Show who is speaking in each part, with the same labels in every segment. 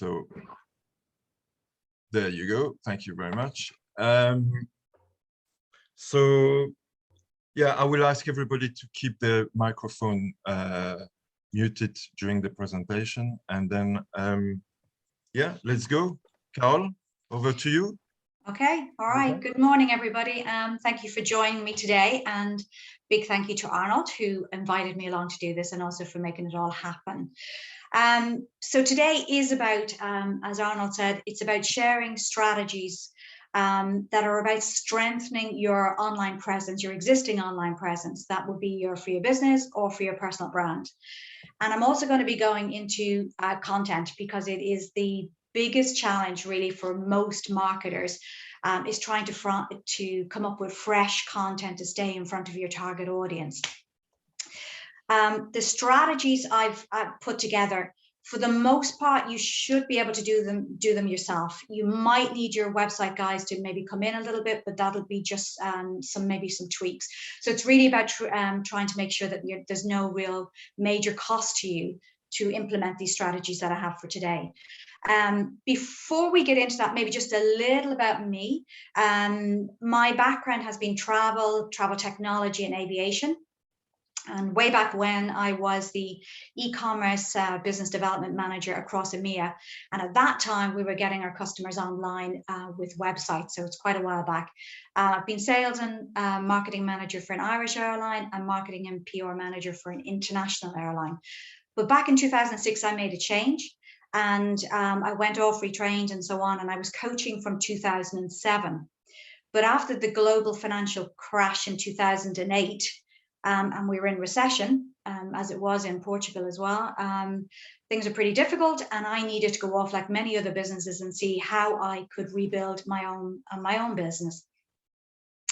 Speaker 1: So there you go. Thank you very much. So yeah, I will ask everybody to keep their microphone muted during the presentation, and then yeah, let's go. Carole, over to you.
Speaker 2: Okay, all right. Good morning, everybody. Thank you for joining me today, and big thank you to Arnold, who invited me along to do this, and also for making it all happen. So today is about, as Arnold said, it's about sharing strategies that are about strengthening your online presence, your existing online presence. That would be for your business or for your personal brand. And I'm also going to be going into content, because it is the biggest challenge really for most marketers, is trying to come up with fresh content to stay in front of your target audience. The strategies I've put together, for the most part, you should be able to do them yourself. You might need your website guys to maybe come in a little bit, but that'll be just maybe some tweaks. So it's really about trying to make sure that there's no real major cost to you to implement these strategies that I have for today. Before we get into that, maybe just a little about me. My background has been travel technology, and aviation. And way back when, I was the e-commerce business development manager across EMEA. And at that time, we were getting our customers online with websites. So it's quite a while back. I've been sales and marketing manager for an Irish airline, and marketing and PR manager for an international airline. But back in 2006, I made a change, and I went off, retrained and so on. And I was coaching from 2007. But after the global financial crash in 2008, and we were in recession, as it was in Portugal as well, things were pretty difficult, and I needed to go off like many other businesses and see how I could rebuild my own business.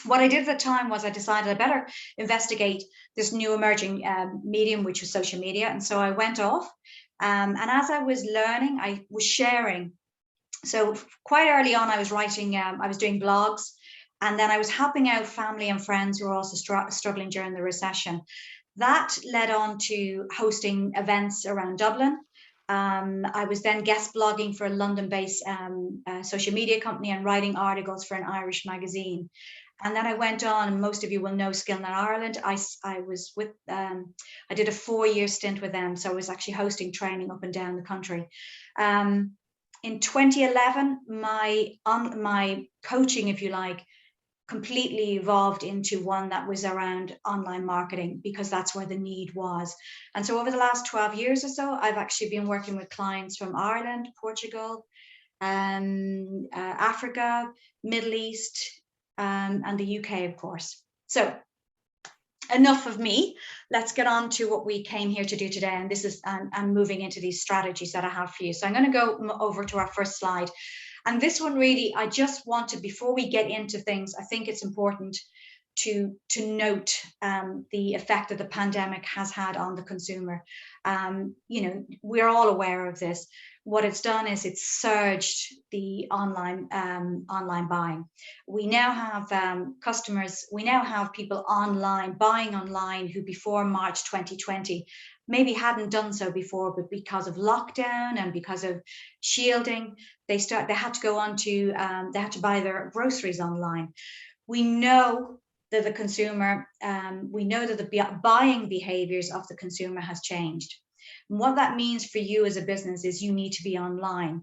Speaker 2: What I did at the time was I decided I better investigate this new emerging medium, which was social media. And so I went off, and as I was learning, I was sharing. So quite early on, I was writing, I was doing blogs, and then I was helping out family and friends who were also struggling during the recession. That led on to hosting events around Dublin. I was then guest blogging for a London-based social media company and writing articles for an Irish magazine. And then I went on, and most of you will know Skillnet Ireland. I was with, I did a 4-year stint with them. So I was actually hosting training up and down the country. In 2011, my coaching, if you like, completely evolved into one that was around online marketing, because that's where the need was. And so over the last 12 years or so, I've actually been working with clients from Ireland, Portugal, Africa, Middle East, and the UK, of course. So enough of me. Let's get on to what we came here to do today. And this is, I'm moving into these strategies that I have for you. So I'm going to go over to our first slide. And this one really, I just wanted, before we get into things, I think it's important to note the effect that the pandemic has had on the consumer. You know, we're all aware of this. What it's done is it's surged the online buying. We now have customers, we now have people online, buying online, who before March 2020 maybe hadn't done so before, but because of lockdown and because of shielding, they had to go on to, they had to buy their groceries online. We know that the consumer, we know that the buying behaviors of the consumer has changed. And what that means for you as a business is you need to be online.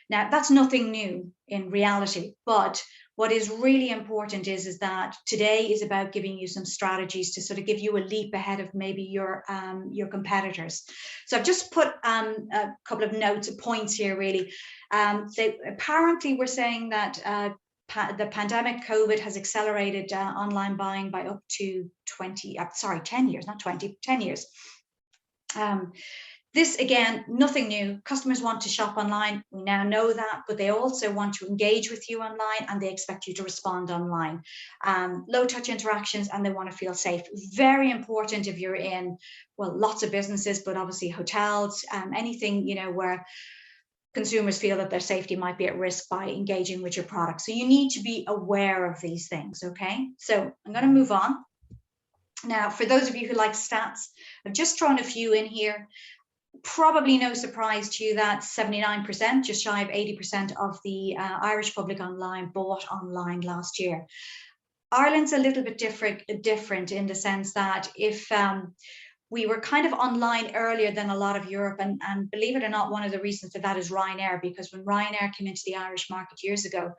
Speaker 2: Now, that's nothing new in reality, but what is really important is that today is about giving you some strategies to sort of give you a leap ahead of maybe your competitors. So I've just put a couple of notes, points here really. Apparently we're saying that the pandemic, COVID, has accelerated online buying by up to 10 years, not 20, 10 years. This, again, nothing new. Customers want to shop online. We now know that, but they also want to engage with you online, and they expect you to respond online. Low touch interactions, and they want to feel safe. Very important if you're in, well, lots of businesses, but obviously hotels, anything, you know, where consumers feel that their safety might be at risk by engaging with your product. So you need to be aware of these things, okay? So I'm going to move on. Now, for those of you who like stats, I've just thrown a few in here. Probably no surprise to you that 79%, just shy of 80% of the Irish public online bought online last year. Ireland's a little bit different in the sense that if we were kind of online earlier than a lot of Europe, and believe it or not, one of the reasons for that is Ryanair, because when Ryanair came into the Irish market years ago,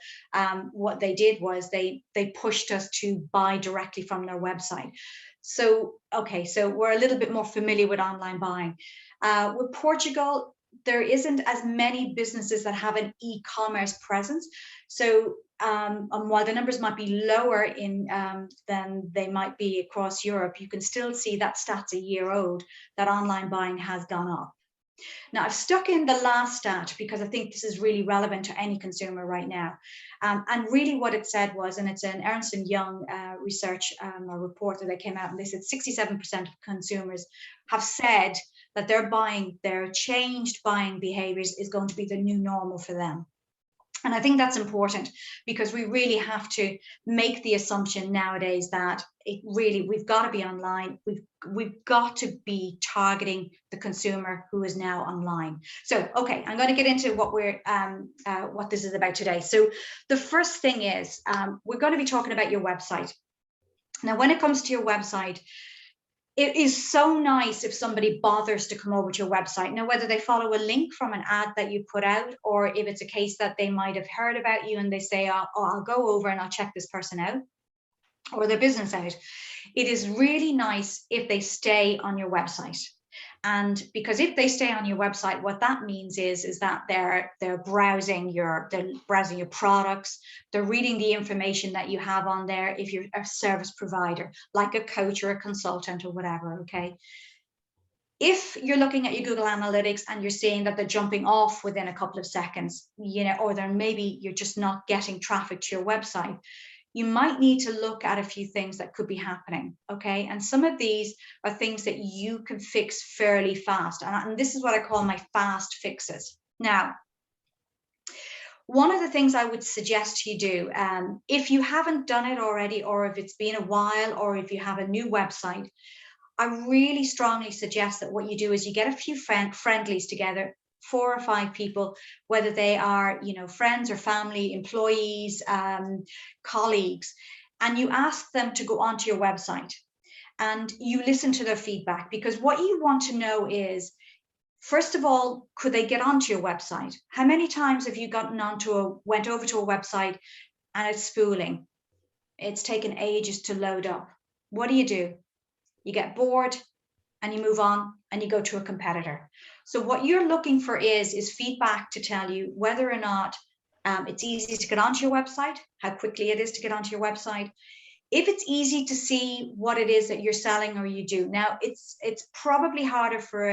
Speaker 2: what they did was they pushed us to buy directly from their website. So, okay, so we're a little bit more familiar with online buying. With Portugal, there isn't as many businesses that have an e-commerce presence. So while the numbers might be lower in than they might be across Europe, you can still see that stats a year old, that online buying has gone up. Now, I've stuck in the last stat because I think this is really relevant to any consumer right now. And really what it said was, and it's an Ernst & Young research or report that they came out, and they said 67% of consumers have said that their changed buying behaviors is going to be the new normal for them. And I think that's important because we really have to make the assumption nowadays that we've got to be online. We've got to be targeting the consumer who is now online. So, okay, I'm going to get into what this is about today. So the first thing is we're going to be talking about your website. Now, when it comes to your website, it is so nice if somebody bothers to come over to your website. Now, whether they follow a link from an ad that you put out, or if it's a case that they might have heard about you and they say, oh, I'll go over and I'll check this person out or their business out. It is really nice if they stay on your website. And because if they stay on your website, what that means is that they're browsing your products, they're reading the information that you have on there if you're a service provider, like a coach or a consultant or whatever, okay? If you're looking at your Google Analytics and you're seeing that they're jumping off within a couple of seconds, or maybe you're just not getting traffic to your website, you might need to look at a few things that could be happening, okay? And some of these are things that you can fix fairly fast. And this is what I call my fast fixes. Now, one of the things I would suggest you do, if you haven't done it already, or if it's been a while, or if you have a new website, I really strongly suggest that what you do is you get a few friendlies together, 4 or 5 people, whether they are, friends or family, employees, colleagues, and you ask them to go onto your website and you listen to their feedback, because what you want to know is, first of all, could they get onto your website? How many times have you went over to a website and it's spooling? It's taken ages to load up. What do? You get bored and you move on and you go to a competitor. So what you're looking for is feedback to tell you whether or not it's easy to get onto your website, how quickly it is to get onto your website, if it's easy to see what it is that you're selling or you do. Now, it's probably harder for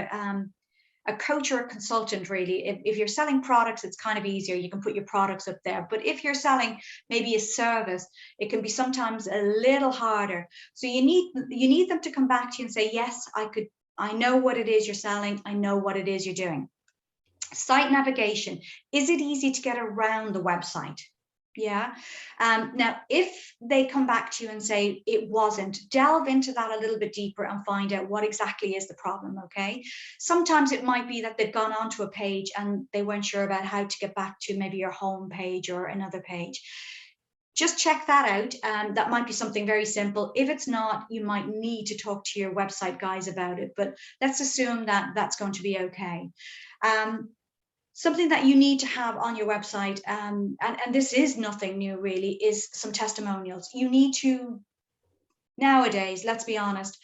Speaker 2: a coach or a consultant, really. If you're selling products, it's kind of easier. You can put your products up there. But if you're selling maybe a service, it can be sometimes a little harder. So you need them to come back to you and say, yes, I know what it is you're selling. I know what it is you're doing. Site navigation. Is it easy to get around the website? Yeah. Now, if they come back to you and say it wasn't, delve into that a little bit deeper and find out what exactly is the problem, okay? Sometimes it might be that they've gone onto a page and they weren't sure about how to get back to maybe your home page or another page. Just check that out. That might be something very simple. If it's not, you might need to talk to your website guys about it, but let's assume that that's going to be okay. Something that you need to have on your website, and this is nothing new really, is some testimonials. You need to, nowadays, let's be honest,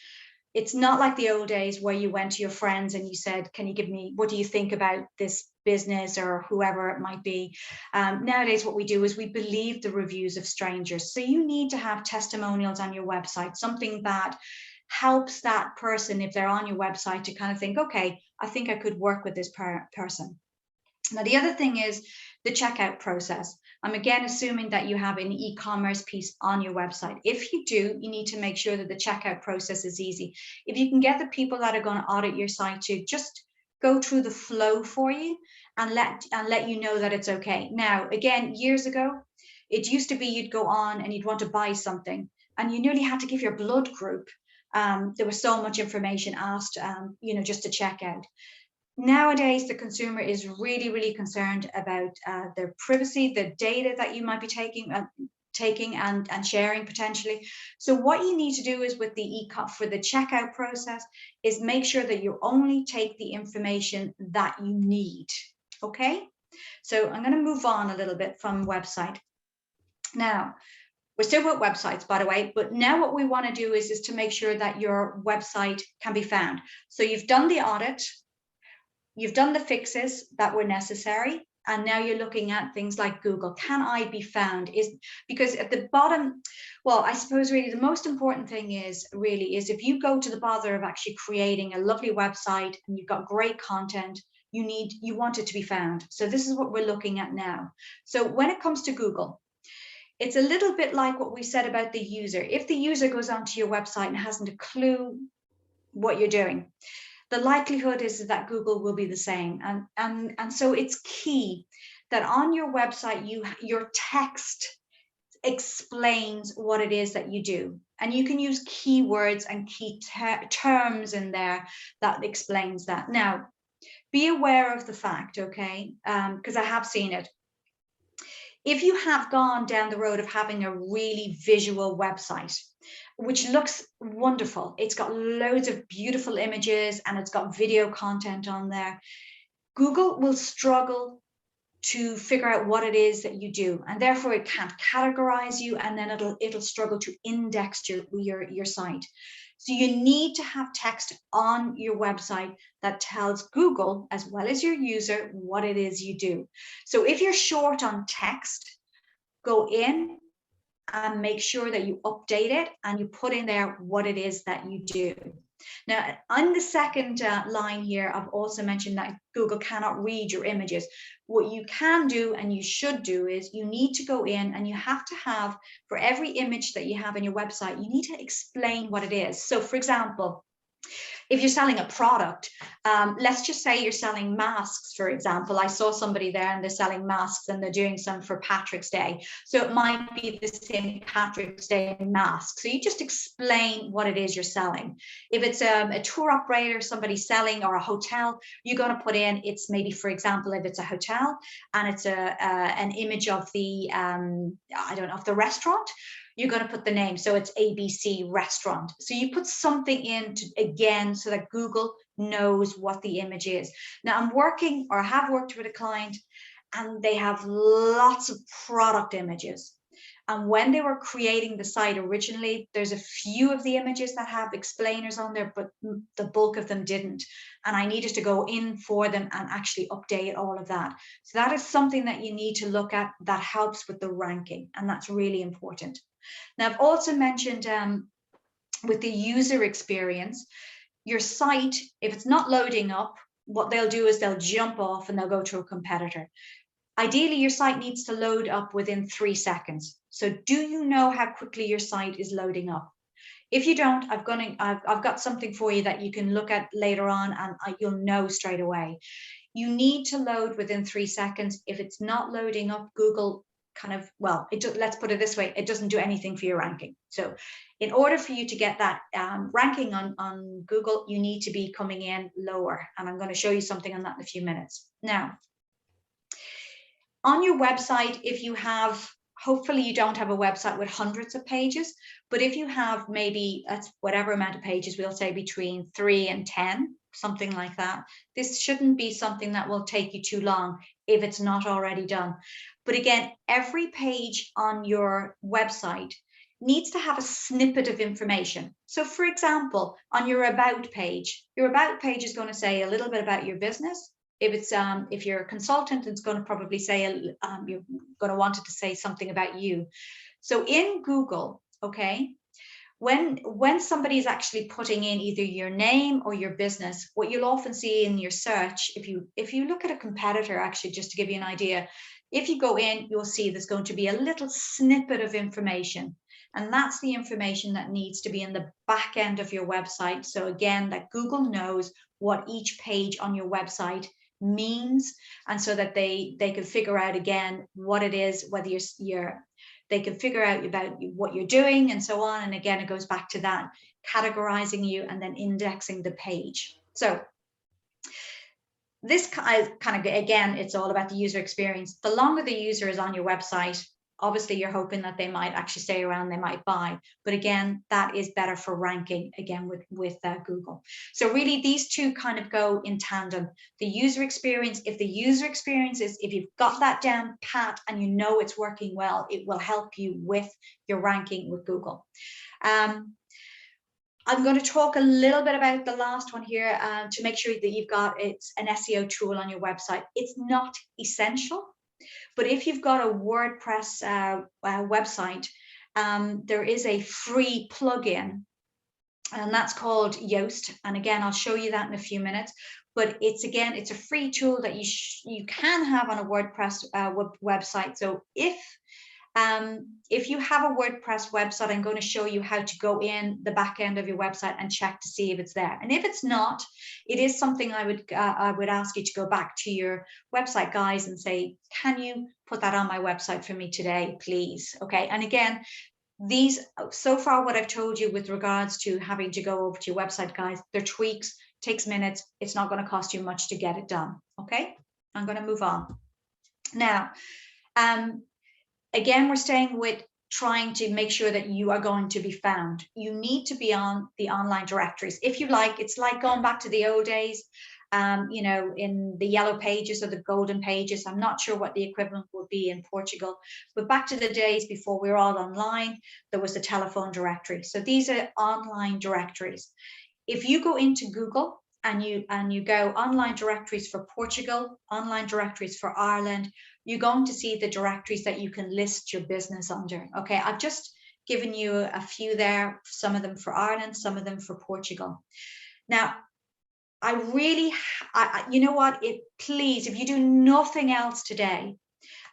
Speaker 2: it's not like the old days where you went to your friends and you said, can you give me, what do you think about this business or whoever it might be? Nowadays, what we do is we believe the reviews of strangers. So you need to have testimonials on your website, something that helps that person, if they're on your website, to kind of think, okay, I think I could work with this person. Now, the other thing is the checkout process. I'm again assuming that you have an e-commerce piece on your website. If you do, you need to make sure that the checkout process is easy. If you can get the people that are going to audit your site to just go through the flow for you and let you know that it's okay. Now, again, years ago, it used to be you'd go on and you'd want to buy something and you nearly had to give your blood group. There was so much information asked, just to check out. nowadays the consumer is really, really concerned about their privacy, the data that you might be taking and sharing potentially. So what you need to do is with the for the checkout process is make sure that you only take the information that you need. Okay, so I'm going to move on a little bit from website. Now, we're still with websites, by the way, but now what we want to do is to make sure that your website can be found. So you've done the audit, you've done the fixes that were necessary, and now you're looking at things like Google. Can I be found? Because at the bottom, well, I suppose really the most important thing is if you go to the bother of actually creating a lovely website and you've got great content, you want it to be found. So this is what we're looking at now. So when it comes to Google, it's a little bit like what we said about the user. If the user goes onto your website and hasn't a clue what you're doing, the likelihood is that Google will be the same. And so it's key that on your website, your text explains what it is that you do. And you can use keywords and key terms in there that explains that. Now, be aware of the fact, okay, because I have seen it. If you have gone down the road of having a really visual website, which looks wonderful, it's got loads of beautiful images and it's got video content on there, Google will struggle to figure out what it is that you do, and therefore it can't categorize you, and then it'll struggle to index your site. So you need to have text on your website that tells Google, as well as your user, what it is you do. So if you're short on text, go in and make sure that you update it and you put in there what it is that you do. Now, on the second line here, I've also mentioned that Google cannot read your images. What you can do and you should do is you need to go in and you have to have, for every image that you have on your website, you need to explain what it is. So for example, if you're selling a product, let's just say you're selling masks, for example. I saw somebody there and they're selling masks and they're doing some for Patrick's Day. So it might be the St. Patrick's Day mask. So you just explain what it is you're selling. If it's a tour operator, somebody selling, or a hotel, you're going to put in, it's maybe, for example, if it's a hotel and it's an image of the, I don't know, of the restaurant, you're going to put the name. So it's ABC restaurant. So you put something in again, so that Google knows what the image is. Now I'm working, or have worked with a client, and they have lots of product images. And when they were creating the site originally, there's a few of the images that have explainers on there, but the bulk of them didn't. And I needed to go in for them and actually update all of that. So that is something that you need to look at that helps with the ranking. And that's really important. Now, I've also mentioned with the user experience, your site, if it's not loading up, what they'll do is they'll jump off and they'll go to a competitor. Ideally, your site needs to load up within 3 seconds. So do you know how quickly your site is loading up? If you don't, I've got something for you that you can look at later on, and you'll know straight away. You need to load within 3 seconds. If it's not loading up, Google let's put it this way, it doesn't do anything for your ranking. So in order for you to get that ranking on Google, you need to be coming in lower. And I'm going to show you something on that in a few minutes. Now, on your website, if you have, hopefully you don't have a website with hundreds of pages, but if you have maybe, that's whatever amount of pages, we'll say between 3 and 10, something like that. This shouldn't be something that will take you too long if it's not already done. But again, every page on your website needs to have a snippet of information. So for example, on your about page is going to say a little bit about your business. If you're a consultant, it's going to probably say, you're going to want it to say something about you. So in Google, okay, when somebody's actually putting in either your name or your business, what you'll often see in your search, if you look at a competitor, actually, just to give you an idea, if you go in, you'll see there's going to be a little snippet of information. And that's the information that needs to be in the back end of your website. So again, that Google knows what each page on your website means, and so that they can figure out again what it is, whether they can figure out about what you're doing and so on. And again, it goes back to that categorizing you and then indexing the page. So this kind of, again, it's all about the user experience. The longer the user is on your website, obviously you're hoping that they might actually stay around, they might buy, but again, that is better for ranking again with Google. So really these two kind of go in tandem. The user experience, if the user experience is, if you've got that down pat and you know it's working well, it will help you with your ranking with Google. I'm going to talk a little bit about the last one here to make sure that you've got it's an SEO tool on your website. It's not essential, but if you've got a WordPress website, there is a free plugin, and that's called Yoast. And again, I'll show you that in a few minutes. But it's a free tool that you can have on a WordPress website. So if you have a WordPress website, I'm going to show you how to go in the back end of your website and check to see if it's there. And if it's not, it is something I would ask you to go back to your website guys and say, can you put that on my website for me today, please? Okay. And again, these, so far what I've told you with regards to having to go over to your website guys, they're tweaks, takes minutes. It's not going to cost you much to get it done. Okay. I'm going to move on. Now, again, we're staying with trying to make sure that you are going to be found. You need to be on the online directories. If you like, it's like going back to the old days, you know, in the yellow pages or the golden pages. I'm not sure what the equivalent would be in Portugal, but back to the days before we were all online, there was the telephone directory. So these are online directories. If you go into Google and you go online directories for Portugal, online directories for Ireland, you're going to see the directories that you can list your business under. Okay, I've just given you a few there, some of them for Ireland, some of them for Portugal. Now, you know what, please, if you do nothing else today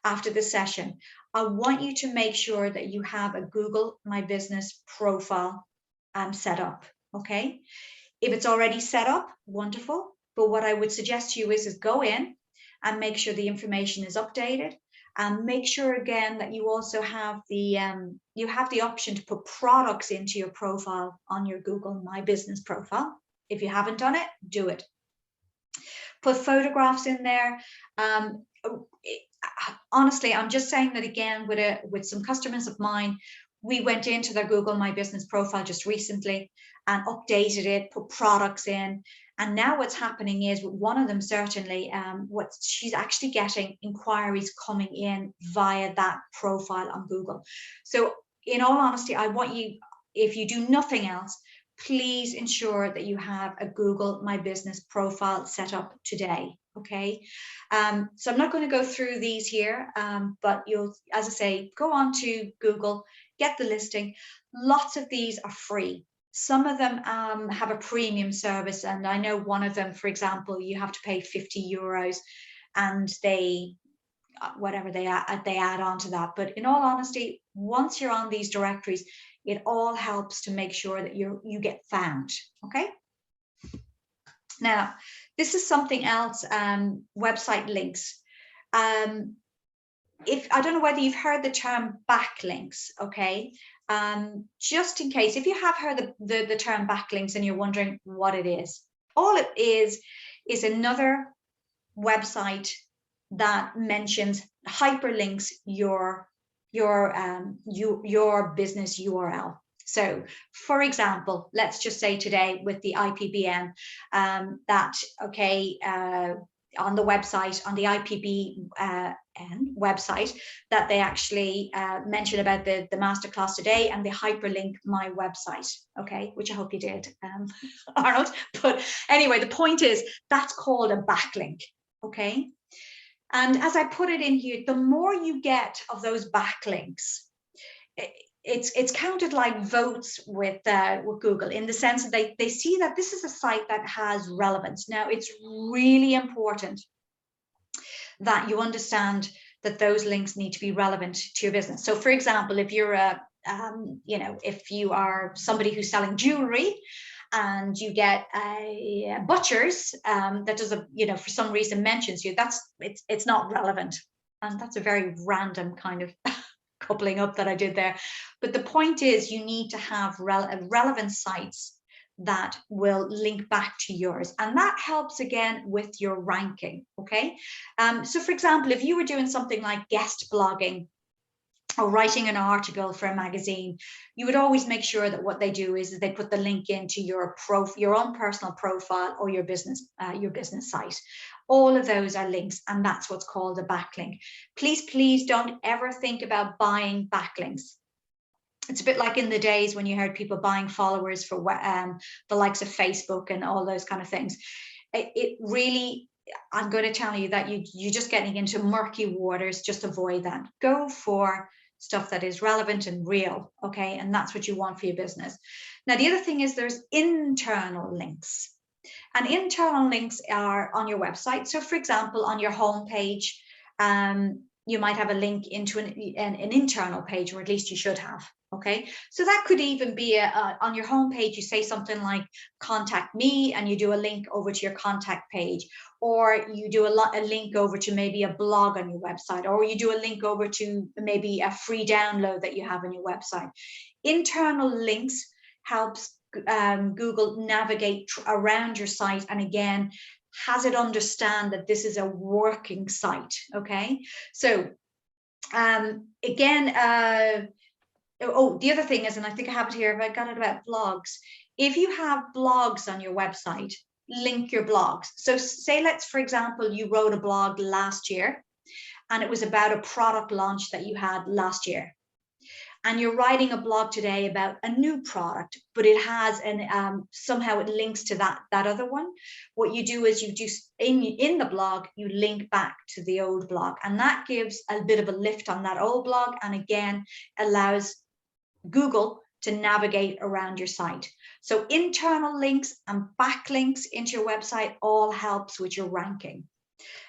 Speaker 2: after the session, I want you to make sure that you have a Google My Business profile set up, okay? If it's already set up, wonderful. But what I would suggest to you is go in and make sure the information is updated, and make sure again that you also have the option to put products into your profile on your Google My Business profile. If you haven't done it, do it. Put photographs in there. Honestly, I'm just saying that again with some customers of mine. We went into their Google My Business profile just recently and updated it, put products in. And now what's happening is with one of them, certainly, what she's actually getting inquiries coming in via that profile on Google. So in all honesty, I want you, if you do nothing else, please ensure that you have a Google My Business profile set up today. Okay, so I'm not going to go through these here, but you'll, as I say, go on to Google, get the listing. Lots of these are free. Some of them have a premium service, and I know one of them, for example, you have to pay 50 euros, and they whatever they add on to that. But in all honesty, once you're on these directories, it all helps to make sure that you get found. Okay. Now, this is something else, website links. If I don't know whether you've heard the term backlinks, okay? Just in case, if you have heard the term backlinks and you're wondering what it is, all it is another website that mentions hyperlinks your business URL. So, for example, let's just say today with the IPBN that, okay, on the website, on the IPBN website, that they actually mention about the masterclass today, and they hyperlink my website, okay, which I hope you did, Arnold. But anyway, the point is that's called a backlink, okay? And as I put it in here, the more you get of those backlinks, it's counted like votes with Google, in the sense that they see that this is a site that has relevance. Now, it's really important that you understand that those links need to be relevant to your business. So, for example, if you're if you are somebody who's selling jewelry, and you get a butcher's that does for some reason mentions you, it's not relevant, and that's a very random kind of coupling up that I did there. But the point is, you need to have relevant sites that will link back to yours. And that helps again with your ranking, okay? So for example, if you were doing something like guest blogging or writing an article for a magazine, you would always make sure that what they do is they put the link into your own personal profile or your business site. All of those are links, and that's what's called a backlink. Please don't ever think about buying backlinks. It's a bit like in the days when you heard people buying followers for the likes of Facebook and all those kind of things. It really, I'm going to tell you that you're just getting into murky waters. Just avoid that. Go for stuff that is relevant and real, okay? And that's what you want for your business. Now, the other thing is there's internal links. And internal links are on your website. So for example, on your home page, you might have a link into an internal page, or at least you should have. Okay, so that could even be on your homepage, you say something like contact me, and you do a link over to your contact page, or you do a link over to maybe a blog on your website, or you do a link over to maybe a free download that you have on your website. Internal links helps Google navigate around your site, and again, has it understand that this is a working site. Okay, so again, oh, the other thing is, and I think I have it here, if I got it about blogs, if you have blogs on your website, link your blogs. So say, for example, you wrote a blog last year and it was about a product launch that you had last year. And you're writing a blog today about a new product, but it has somehow it links to that other one. What you do is you do in the blog, you link back to the old blog, and that gives a bit of a lift on that old blog, and again allows Google to navigate around your site. So internal links and backlinks into your website all helps with your ranking.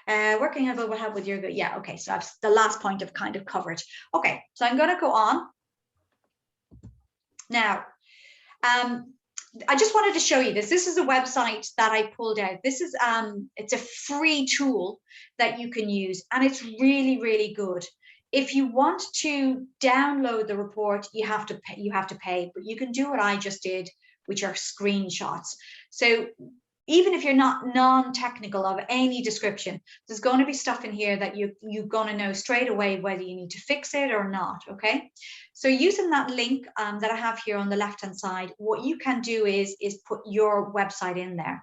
Speaker 2: Working level will help with your, yeah, okay, so that's the last point I've kind of covered. Okay, so I'm going to go on. Now, I just wanted to show you this. This is a website that I pulled out. This is it's a free tool that you can use, and it's really, really good. If you want to download the report, you have to pay, but you can do what I just did, which are screenshots. So even if you're not non-technical of any description, there's going to be stuff in here that you're going to know straight away whether you need to fix it or not, okay? So using that link that I have here on the left-hand side, what you can do is put your website in there.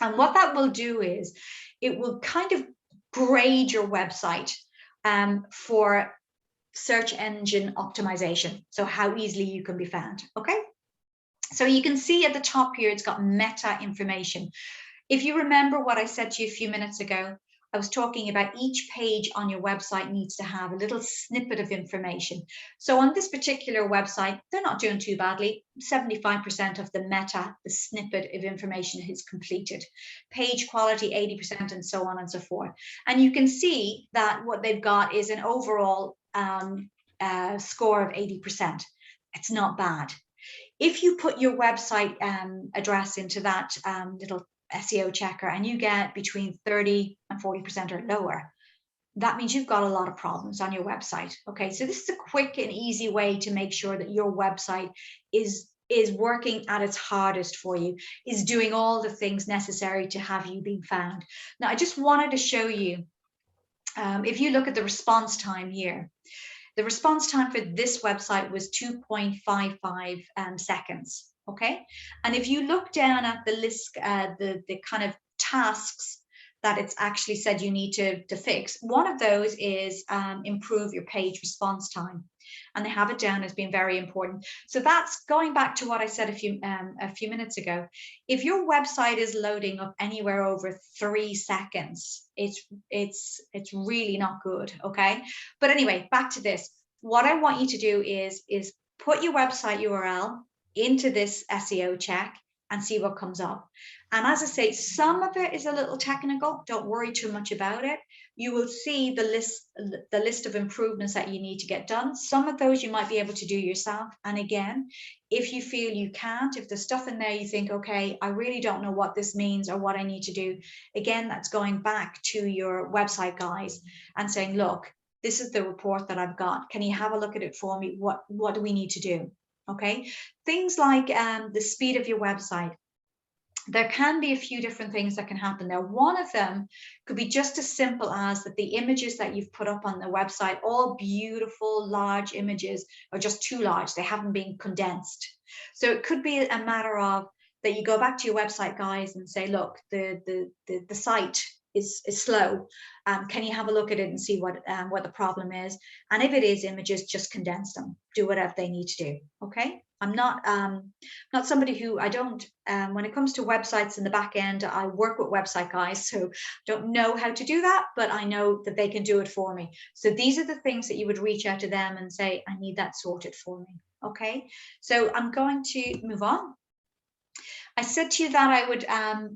Speaker 2: And what that will do is it will kind of grade your website for search engine optimization. So how easily you can be found, okay? So you can see at the top here, it's got meta information. If you remember what I said to you a few minutes ago, I was talking about each page on your website needs to have a little snippet of information. So on this particular website, they're not doing too badly. 75% of the meta, the snippet of information is completed. Page quality, 80%, and so on and so forth. And you can see that what they've got is an overall score of 80%. It's not bad. If you put your website address into that little SEO checker and you get between 30 and 40% or lower, that means you've got a lot of problems on your website. Okay, so this is a quick and easy way to make sure that your website is working at its hardest for you, is doing all the things necessary to have you being found. Now, I just wanted to show you, if you look at the response time here, the response time for this website was 2.55 seconds, okay? And if you look down at the list, the kind of tasks that it's actually said you need to fix, one of those is improve your page response time. And they have it down as being very important. So that's going back to what I said a few minutes ago. If your website is loading up anywhere over 3 seconds, it's really not good, okay? But anyway, back to this. What I want you to do is put your website URL into this SEO check and see what comes up. And as I say, some of it is a little technical. Don't worry too much about it. You will see the list of improvements that you need to get done. Some of those you might be able to do yourself. And again, if you feel you can't, if there's stuff in there you think, okay, I really don't know what this means or what I need to do, again, that's going back to your website guys and saying, look, this is the report that I've got. Can you have a look at it for me? What do we need to do? Okay, things like the speed of your website. There can be a few different things that can happen there. One of them could be just as simple as that the images that you've put up on the website, all beautiful, large images, are just too large. They haven't been condensed. So it could be a matter of that you go back to your website, guys, and say, look, the site is slow. Can you have a look at it and see what the problem is? And if it is images, just condense them. Do whatever they need to do. Okay. I'm not somebody who I don't, when it comes to websites in the back end, I work with website guys, so don't know how to do that, but I know that they can do it for me. So these are the things that you would reach out to them and say, I need that sorted for me. Okay, so I'm going to move on. I said to you that I would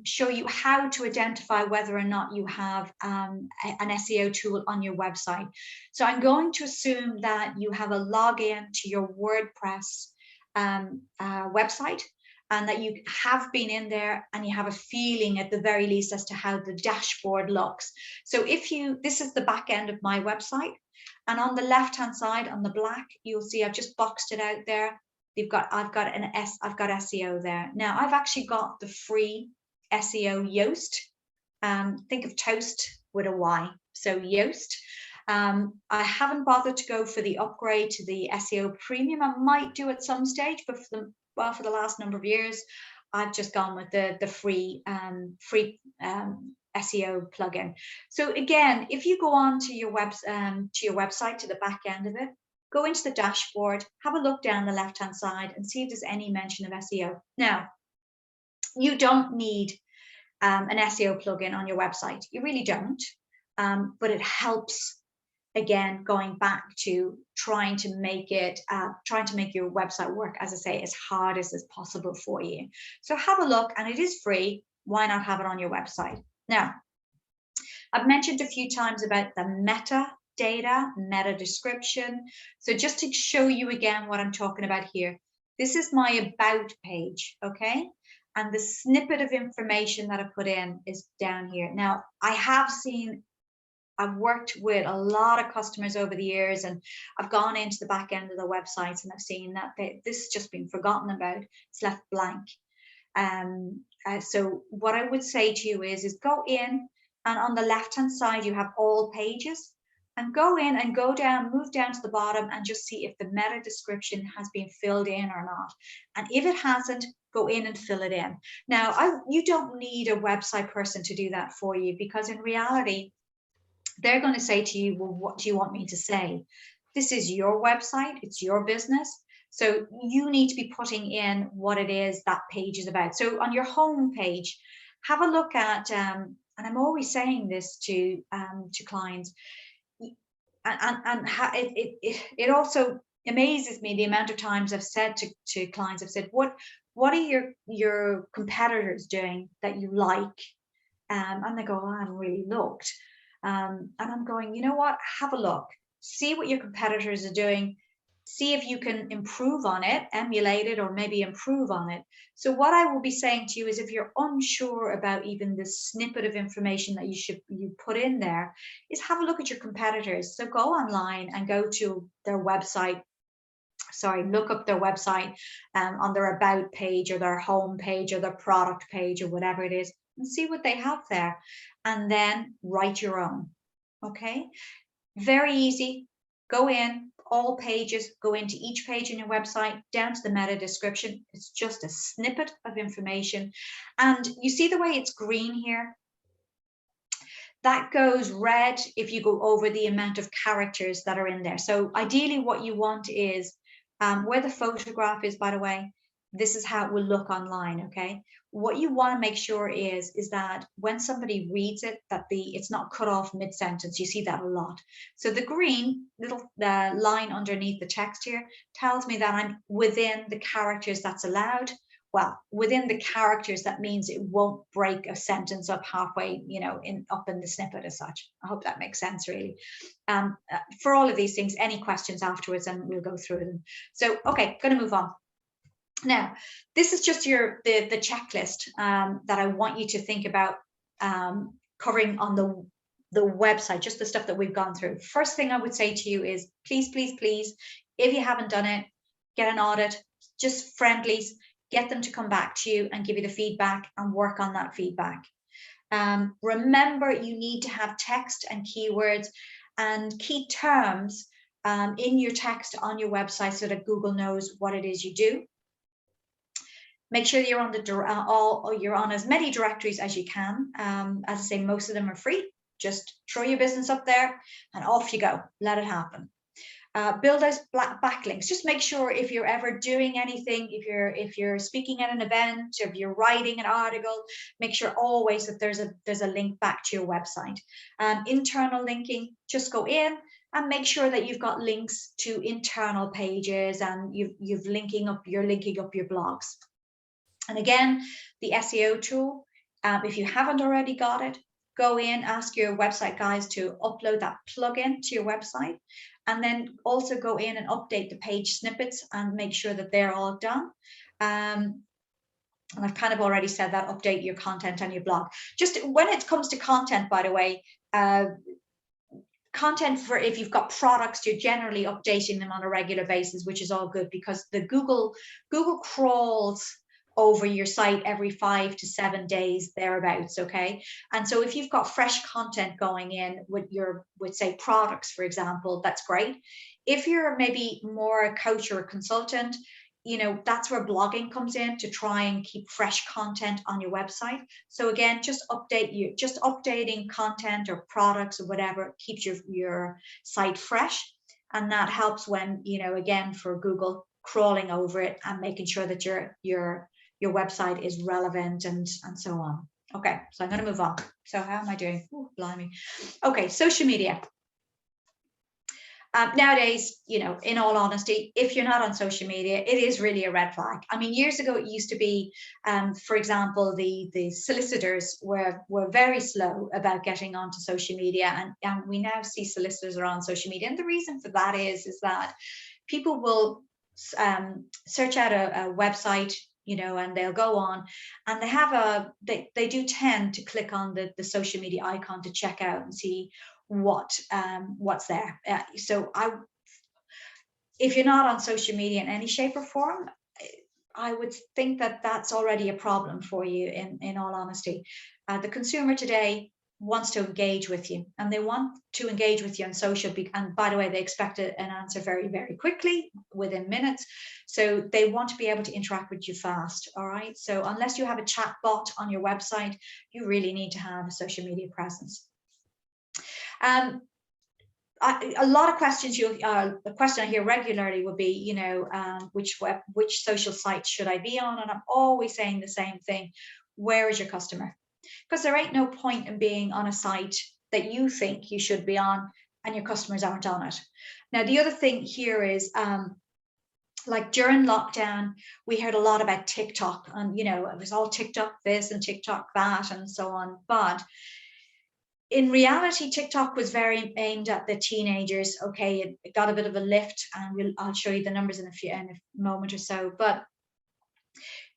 Speaker 2: show you how to identify whether or not you have an SEO tool on your website. So I'm going to assume that you have a login to your WordPress website, and that you have been in there and you have a feeling at the very least as to how the dashboard looks. So this is the back end of my website, and on the left hand side on the black, you'll see I've just boxed it out there. I've got SEO there. Now I've actually got the free SEO Yoast. Think of toast with a Y, so Yoast. I haven't bothered to go for the upgrade to the SEO Premium. I might do at some stage, but for the last number of years, I've just gone with the free SEO plugin. So again, if you go on to your website, to the back end of it, go into the dashboard, have a look down the left-hand side and see if there's any mention of SEO. Now, you don't need an SEO plugin on your website. You really don't, but it helps. Again, going back to trying to make your website work, as I say, as hard as is possible for you. So have a look, and it is free. Why not have it on your website? Now, I've mentioned a few times about the metadata, meta description. So just to show you again what I'm talking about here, this is my about page, okay? And the snippet of information that I put in is down here. Now, I've worked with a lot of customers over the years, and I've gone into the back end of the websites and I've seen that this has just been forgotten about. It's left blank. So what I would say to you is go in, and on the left hand side you have all pages, and go in and go down, move down to the bottom and just see if the meta description has been filled in or not. And if it hasn't, go in and fill it in. Now, you don't need a website person to do that for you, because in reality, they're going to say to you, well, what do you want me to say? This is your website, it's your business. So you need to be putting in what it is that page is about. So on your home page, have a look at, and I'm always saying this to clients, and it also amazes me the amount of times I've said to clients, I've said, what are your competitors doing that you like? And they go, oh, I haven't really looked. And I'm going, you know what, have a look, see what your competitors are doing, see if you can improve on it, emulate it, or maybe improve on it. So what I will be saying to you is, if you're unsure about even the snippet of information that you put in there, is have a look at your competitors. So go online and go to their website, look up their website on their about page or their home page or their product page or whatever it is, and see what they have there, and then write your own. Okay, very easy. Go in, all pages, go into each page on your website, down to the meta description. It's just a snippet of information. And you see the way it's green here? That goes red if you go over the amount of characters that are in there. So ideally what you want is, where the photograph is, by the way, this is how it will look online, okay? What you want to make sure is that when somebody reads it, that it's not cut off mid-sentence. You see that a lot. So the green little line underneath the text here tells me that I'm within the characters that's allowed. Well, within the characters, that means it won't break a sentence up halfway, up in the snippet as such. I hope that makes sense, really. For all of these things, any questions afterwards, and we'll go through them. So, okay, going to move on. Now, this is just the checklist that I want you to think about covering on the website, just the stuff that we've gone through. First thing I would say to you is, please, please, please, if you haven't done it, get an audit, just friendlies, get them to come back to you and give you the feedback and work on that feedback. Remember, you need to have text and keywords and key terms in your text on your website so that Google knows what it is you do. Make sure you're on you're on as many directories as you can. As I say, most of them are free. Just throw your business up there and off you go. Let it happen. Build those backlinks. Just make sure if you're ever doing anything, if you're speaking at an event, if you're writing an article, make sure always that there's a link back to your website. Internal linking, just go in and make sure that you've got links to internal pages and you're linking up your blogs. And again, the SEO tool, if you haven't already got it, go in, ask your website guys to upload that plugin to your website, and then also go in and update the page snippets and make sure that they're all done. And I've kind of already said that, update your content on your blog. Just when it comes to content, by the way, content for if you've got products, you're generally updating them on a regular basis, which is all good because the Google crawls over your site every 5 to 7 days thereabouts. Okay, and so if you've got fresh content going in with say products, for example, that's great. If you're maybe more a coach or a consultant, you know, that's where blogging comes in to try and keep fresh content on your website. So again, just updating content or products or whatever keeps your site fresh, and that helps when, you know, again, for Google crawling over it and making sure that your website is relevant and so on. Okay, so I'm going to move on. So how am I doing? Ooh, blimey. Okay, social media. Nowadays, you know, in all honesty, if you're not on social media, it is really a red flag. I mean, years ago, it used to be, for example, the solicitors were very slow about getting onto social media, and we now see solicitors are on social media. And the reason for that is that people will search out a website, you know, and they'll go on and they have they do tend to click on the social media icon to check out and see what's there. So if you're not on social media in any shape or form, I would think that that's already a problem for you, in all honesty. The consumer today wants to engage with you, and they want to engage with you on social, and by the way, they expect an answer very, very quickly, within minutes. So they want to be able to interact with you fast. All right, so unless you have a chat bot on your website, you really need to have a social media presence. A lot of questions the question I hear regularly would be, you know, which social site should I be on? And I'm always saying the same thing: where is your customer? Because there ain't no point in being on a site that you think you should be on and your customers aren't on it. Now, the other thing here is, like during lockdown, we heard a lot about TikTok, and, you know, it was all TikTok this and TikTok that and so on. But in reality, TikTok was very aimed at the teenagers. Okay, it got a bit of a lift, and I'll show you the numbers in a moment or so. But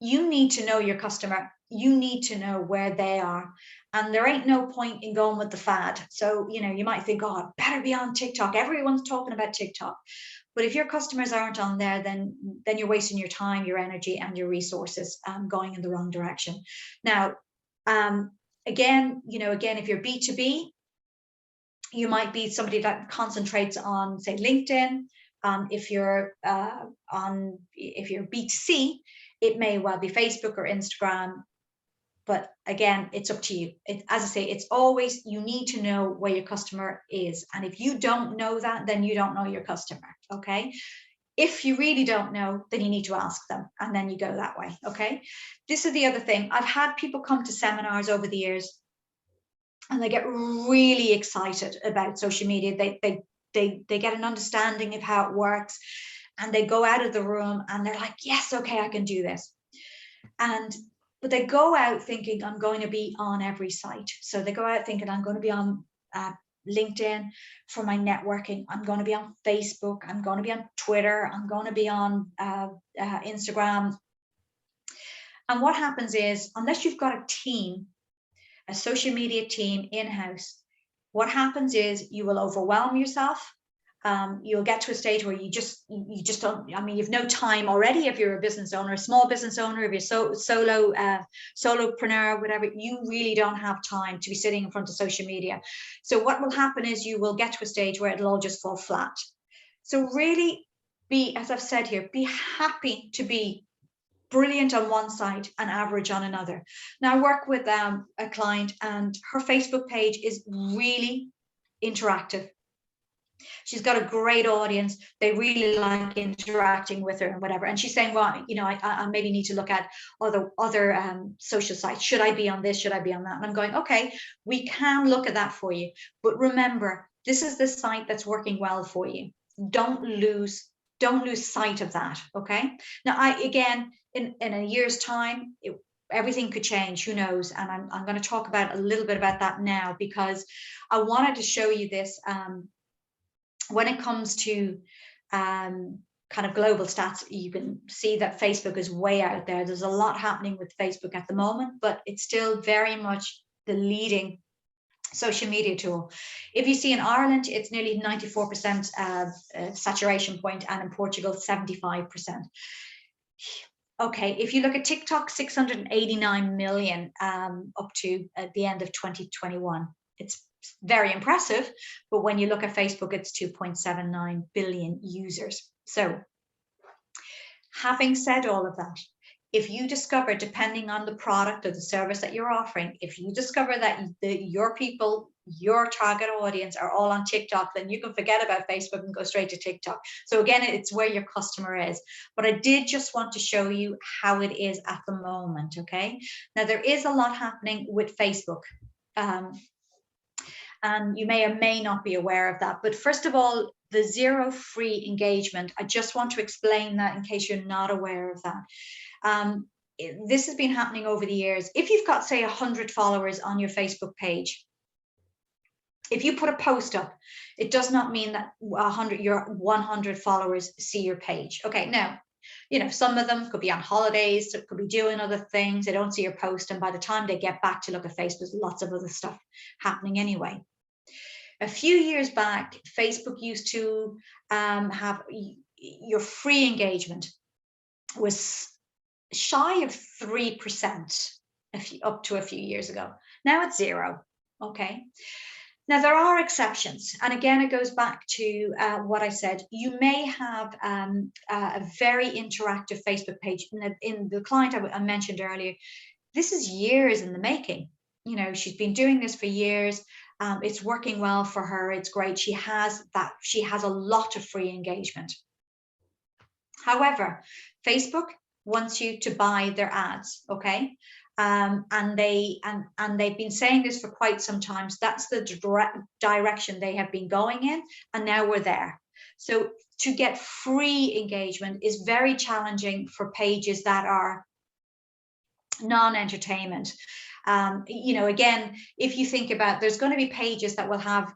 Speaker 2: you need to know your customer. You need to know where they are, and there ain't no point in going with the fad. So, you know, you might think, oh, I better be on TikTok. Everyone's talking about TikTok. But if your customers aren't on there, then you're wasting your time, your energy, and your resources going in the wrong direction. Now, again, if you're B2B, you might be somebody that concentrates on, say, LinkedIn. If you're B2C, it may well be Facebook or Instagram. But again, it's up to you. As I say, it's always, you need to know where your customer is. And if you don't know that, then you don't know your customer, okay? If you really don't know, then you need to ask them, and then you go that way, okay? This is the other thing. I've had people come to seminars over the years, and they get really excited about social media. They get an understanding of how it works, and they go out of the room and they're like, yes, okay, I can do this. But they go out thinking, I'm going to be on every site. So they go out thinking, I'm going to be on LinkedIn for my networking. I'm going to be on Facebook. I'm going to be on Twitter. I'm going to be on Instagram. And what happens is, unless you've got a team, a social media team in-house, what happens is you will overwhelm yourself, you'll get to a stage where you just don't, I mean, you've no time already if you're a business owner, a small business owner, if you're solopreneur, whatever, you really don't have time to be sitting in front of social media. So what will happen is you will get to a stage where it'll all just fall flat. So really be, as I've said here, be happy to be brilliant on one side and average on another. Now I work with a client, and her Facebook page is really interactive. She's got a great audience. They really like interacting with her and whatever. And she's saying, well, you know, I maybe need to look at other social sites. Should I be on this? Should I be on that? And I'm going, okay, we can look at that for you. But remember, this is the site that's working well for you. Don't lose sight of that. Okay. Now, again, in a year's time, everything could change, who knows? And I'm going to talk about a little bit about that now, because I wanted to show you this. When it comes to kind of global stats, you can see that Facebook is way out there. There's a lot happening with Facebook at the moment, but it's still very much the leading social media tool. If you see in Ireland, it's nearly 94% saturation point, and in Portugal, 75%. Okay, if you look at TikTok, 689 million up to the end of 2021. It's very impressive, but when you look at Facebook, it's 2.79 billion users. So having said all of that, if you discover, depending on the product or the service that you're offering, if you discover that your people, your target audience are all on TikTok, then you can forget about Facebook and go straight to TikTok. So again, it's where your customer is. But I did just want to show you how it is at the moment, okay? Now, there is a lot happening with Facebook. And you may or may not be aware of that. But first of all, the zero free engagement, I just want to explain that in case you're not aware of that. This has been happening over the years. If you've got, say, 100 followers on your Facebook page, if you put a post up, it does not mean that your 100 followers see your page. Okay, now, you know, some of them could be on holidays, could be doing other things. They don't see your post, and by the time they get back to look at Facebook, there's lots of other stuff happening anyway. A few years back, Facebook used to have your free engagement was shy of 3% up to a few years ago. Now it's 0. Okay. Now, there are exceptions. And again, it goes back to what I said. You may have a very interactive Facebook page. In the client I mentioned earlier, this is years in the making. You know, she's been doing this for years. It's working well for her. It's great. She has a lot of free engagement. However, Facebook wants you to buy their ads. Okay. And they've been saying this for quite some time. So that's the direction they have been going in, and now we're there. So to get free engagement is very challenging for pages that are non-entertainment. You know, again, if you think about, there's going to be pages that will have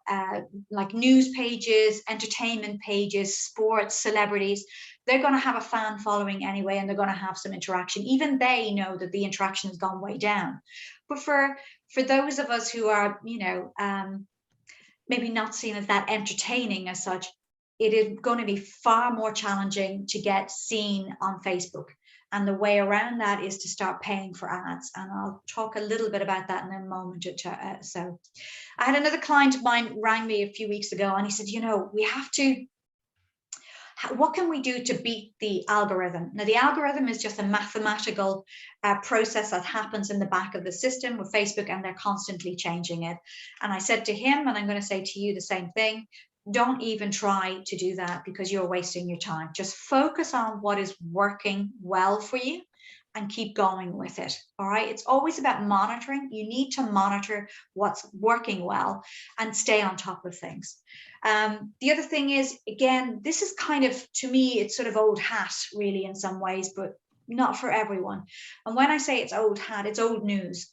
Speaker 2: like news pages, entertainment pages, sports, celebrities. They're going to have a fan following anyway, and they're going to have some interaction. Even they know that the interaction has gone way down. But for those of us who are, you know, maybe not seen as that entertaining as such, it is going to be far more challenging to get seen on Facebook. And the way around that is to start paying for ads. And I'll talk a little bit about that in a moment or two. So I had another client of mine rang me a few weeks ago, and he said, you know, we have to, what can we do to beat the algorithm? Now, the algorithm is just a mathematical process that happens in the back of the system with Facebook, and they're constantly changing it. And I said to him, and I'm going to say to you the same thing, don't even try to do that, because you're wasting your time. Just focus on what is working well for you and keep going with it. All right. It's always about monitoring. You need to monitor what's working well and stay on top of things. The other thing is, again, this is kind of, to me, it's sort of old hat really in some ways, but not for everyone. And when I say it's old hat, it's old news.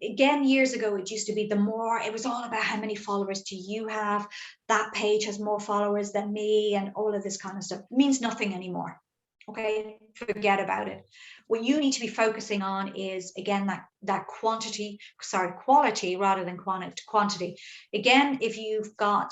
Speaker 2: Again, years ago, it used to be it was all about how many followers do you have? That page has more followers than me, and all of this kind of stuff. It means nothing anymore. Okay, forget about it. What you need to be focusing on is, again, that quality rather than quantity. Again, if you've got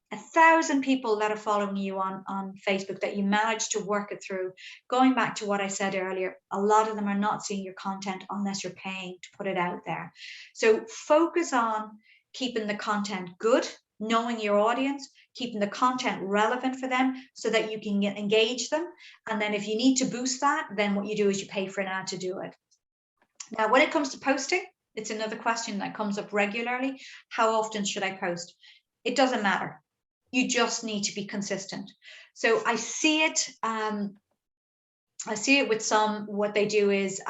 Speaker 2: 1,000 people that are following you on Facebook that you manage to work it through. Going back to what I said earlier, a lot of them are not seeing your content unless you're paying to put it out there. So focus on keeping the content good, knowing your audience, keeping the content relevant for them so that you can engage them. And then if you need to boost that, then what you do is you pay for an ad to do it. Now, when it comes to posting, it's another question that comes up regularly. How often should I post? It doesn't matter. You just need to be consistent. So I see it with some. What they do is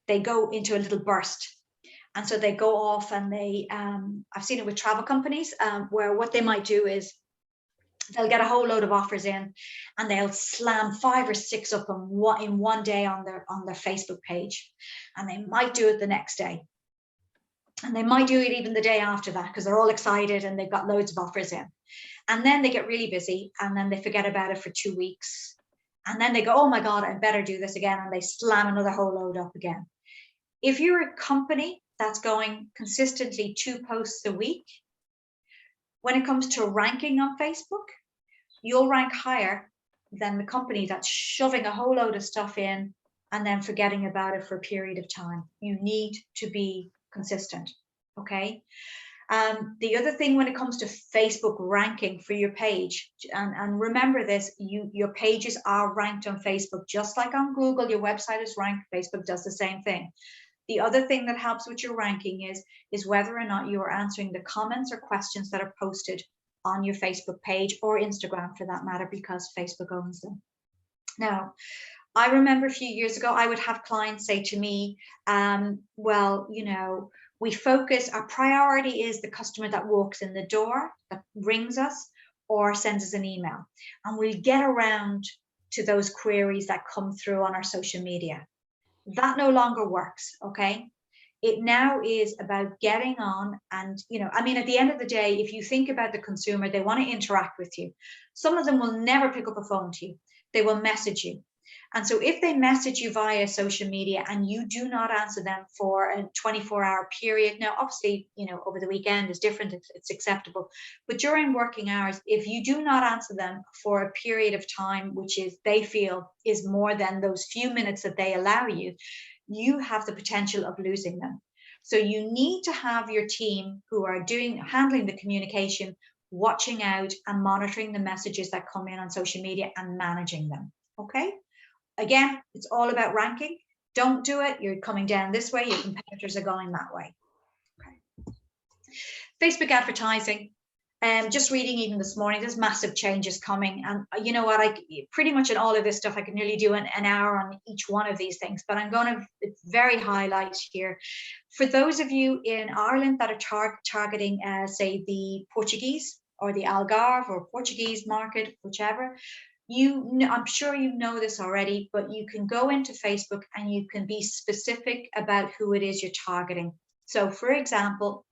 Speaker 2: they go into a little burst, and so they go off and they. I've seen it with travel companies where what they might do is they'll get a whole load of offers in, and they'll slam 5 or 6 up in one day on their Facebook page, and they might do it the next day. And they might do it even the day after that because they're all excited and they've got loads of offers in. And then they get really busy and then they forget about it for 2 weeks. And then they go, oh my God, I better do this again. And they slam another whole load up again. If you're a company that's going consistently 2 posts a week, when it comes to ranking on Facebook, you'll rank higher than the company that's shoving a whole load of stuff in and then forgetting about it for a period of time. You need to be consistent. Okay. The other thing when it comes to Facebook ranking for your page, and remember this, your pages are ranked on Facebook, just like on Google, your website is ranked. Facebook does the same thing. The other thing that helps with your ranking is whether or not you are answering the comments or questions that are posted on your Facebook page or Instagram for that matter, because Facebook owns them. Now, I remember a few years ago, I would have clients say to me, well, you know, we focus, our priority is the customer that walks in the door, that rings us or sends us an email. And we'll get around to those queries that come through on our social media. That no longer works, okay? It now is about getting on and, you know, I mean, at the end of the day, if you think about the consumer, they want to interact with you. Some of them will never pick up a phone to you. They will message you. And so if they message you via social media and you do not answer them for a 24-hour period, now obviously, you know, over the weekend is different, it's acceptable. But during working hours, if you do not answer them for a period of time, which is they feel is more than those few minutes that they allow you, you have the potential of losing them. So you need to have your team who are handling the communication, watching out and monitoring the messages that come in on social media and managing them. Okay. Again, it's all about ranking. Don't do it. You're coming down this way. Your competitors are going that way. Okay. Facebook advertising. Just reading even this morning, there's massive changes coming. And you know what, pretty much in all of this stuff, I could nearly do an hour on each one of these things, but I'm going to very highlight here. For those of you in Ireland that are targeting, say, the Portuguese or the Algarve or Portuguese market, whichever, I'm sure you know this already, but you can go into Facebook and you can be specific about who it is you're targeting. So for example,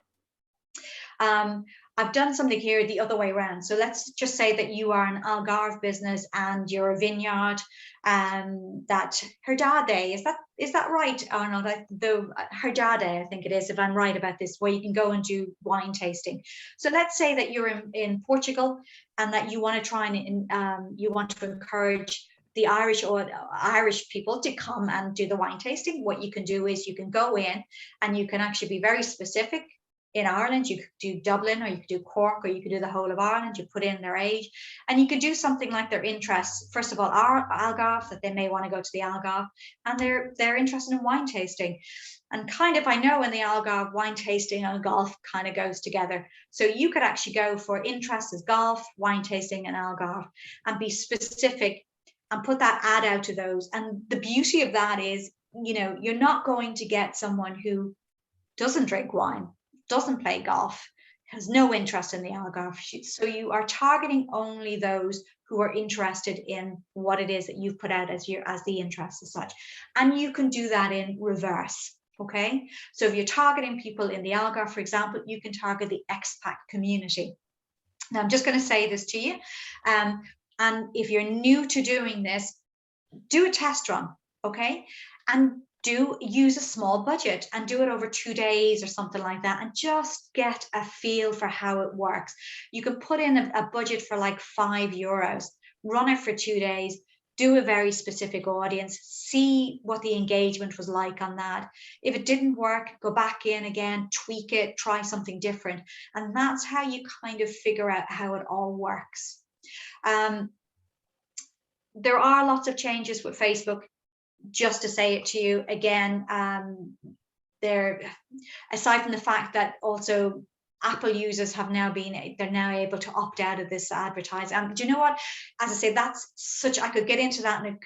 Speaker 2: I've done something here the other way around. So let's just say that you are an Algarve business and you're a vineyard, that Herdade, is that right, Arnold? The Herdade, I think it is, if I'm right about this, where you can go and do wine tasting. So let's say that you're in Portugal and that you want to try and you want to encourage the Irish or Irish people to come and do the wine tasting. What you can do is you can go in and you can actually be very specific. In Ireland, you could do Dublin, or you could do Cork, or you could do the whole of Ireland. You put in their age, and you could do something like their interests. First of all, our Algarve, that they may want to go to the Algarve, and they're interested in wine tasting. And kind of, I know in the Algarve, wine tasting and golf kind of goes together. So you could actually go for interests as golf, wine tasting, and Algarve, and be specific and put that ad out to those. And the beauty of that is, you know, you're not going to get someone who doesn't drink wine, doesn't play golf, has no interest in the Algarve. So you are targeting only those who are interested in what it is that you've put out as the interest as such. And you can do that in reverse. Okay. So if you're targeting people in the Algarve, for example, you can target the expat community. Now I'm just going to say this to you. And if you're new to doing this, do a test run. Okay. And do use a small budget and do it over 2 days or something like that, and just get a feel for how it works. You can put in a budget for like €5, run it for 2 days, do a very specific audience, see what the engagement was like on that. If it didn't work, go back in again, tweak it, try something different. And that's how you kind of figure out how it all works. There are lots of changes with Facebook. Just to say it to you again, they're, aside from the fact that also Apple users have now they're now able to opt out of this advertising. And do you know what? As I say, that's such, I could get into that, and